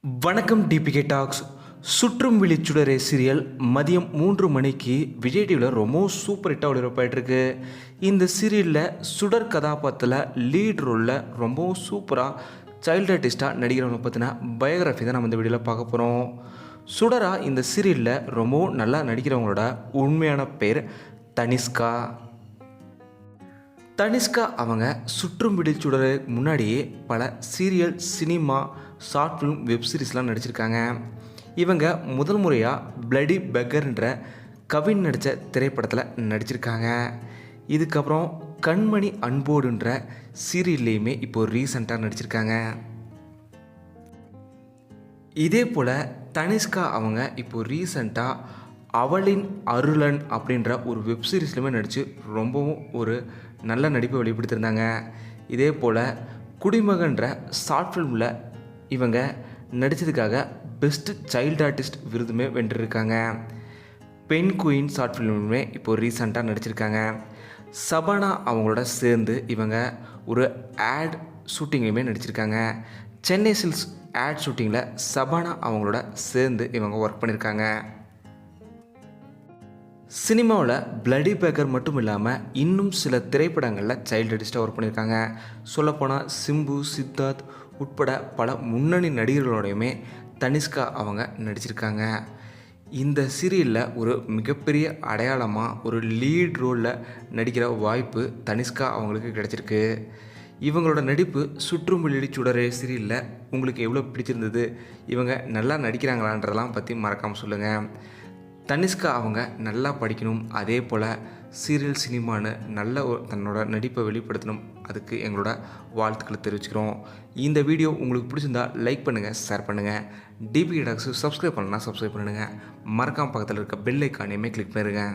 வணக்கம் DPK tax. சுற்றும் விழிச்சுடரே serial மதியம் 3 மணிக்கு விஜய் டிவியில் ரொம்ப சூப்பர் ஹிட்டாக ஒளிபரப்பாயிட்டிருக்கு. இந்த சீரியலில் சுடர் கதாபாத்திரத்தில் லீட் ரோலில் ரொம்பவும் சூப்பராக சைல்டு ஆர்டிஸ்டாக நடிக்கிறவங்க பற்றின பயோகிராஃபி தான் நம்ம இந்த வீடியோவில் பார்க்க போகிறோம். சுடராக இந்த சீரியலில் ரொம்பவும் நல்லா நடிக்கிறவங்களோட உண்மையான பேர் தனிஷ்கா. தனிஷ்கா அவங்க சுற்றும் விழிச்சுடருக்கு முன்னாடியே பல சீரியல், சினிமா, ஷார்ட் ஃபிலிம், வெப்சீரிஸ்லாம் நடிச்சிருக்காங்க. இவங்க முதல் முறையாக பிளடி பெக்கர்ன்ற கவின் நடித்த திரைப்படத்தில் நடிச்சிருக்காங்க. இதுக்கப்புறம் கண்மணி அன்போடுன்ற சீரியல்லையுமே இப்போது ரீசண்டாக நடிச்சிருக்காங்க. இதே போல் தனிஷ்கா அவங்க இப்போது ரீசண்டாக அவளின் அருளன் அப்படின்ற ஒரு வெப்சீரிஸ்லையுமே நடித்து ரொம்பவும் ஒரு நல்ல நடிப்பை வெளிப்படுத்தியிருந்தாங்க. இதே போல் குடிமகன்ற ஷார்ட் ஃபிலிமில் இவங்க நடித்ததுக்காக பெஸ்ட்டு சைல்டு ஆர்டிஸ்ட் விருதுமே வென்றிருக்காங்க. பெண் குயின் ஷார்ட் ஃபிலிமுமே இப்போது ரீசண்டாக நடிச்சிருக்காங்க. சபானா அவங்களோட சேர்ந்து இவங்க ஒரு ஆட் ஷூட்டிங்லையுமே நடிச்சிருக்காங்க. சென்னை சில்க்ஸ் ஆட் ஷூட்டிங்கில் சபானா அவங்களோட சேர்ந்து இவங்க ஒர்க் பண்ணியிருக்காங்க. சினிமாவில் பிளடி பேக்கர் மட்டும் இல்லாமல் இன்னும் சில திரைப்படங்களில் சைல்டு ஆர்டிஸ்ட்டாக ஒர்க் பண்ணியிருக்காங்க. சொல்லப்போனால் சிம்பு, சித்தார்த் உட்பட பல முன்னணி நடிகர்களோடையுமே தனிஷ்கா அவங்க நடிச்சிருக்காங்க. இந்த சீரியலில் ஒரு மிகப்பெரிய அடையாளமாக ஒரு லீட் ரோலில் நடிக்கிற வாய்ப்பு தனிஷ்கா அவங்களுக்கு கிடச்சிருக்கு. இவங்களோட நடிப்பு சுற்றும் விழிச்சுடரே சீரியலில் உங்களுக்கு எவ்வளோ பிடிச்சிருந்தது, இவங்க நல்லா நடிக்கிறாங்களான்றதெல்லாம் பற்றி மறக்காமல் சொல்லுங்கள். தனிஷ்கா அவங்க நல்லா படிக்கணும், அதே போல் சீரியல், சினிமான்னு நல்ல தன்னோட நடிப்பை வெளிப்படுத்தணும். அதுக்கு எங்களோட வாழ்த்துக்களை தெரிவிச்சுக்கிறோம். இந்த வீடியோ உங்களுக்கு பிடிச்சிருந்தா லைக் பண்ணுங்கள், ஷேர் பண்ணுங்கள். டிபிகே டாக்ஸ் சப்ஸ்கிரைப் பண்ணலன்னா சப்ஸ்கிரைப் பண்ணுங்கள். மறக்காம பக்கத்தில் இருக்க பெல் ஐக்கானையுமே கிளிக் பண்ணுங்கள்.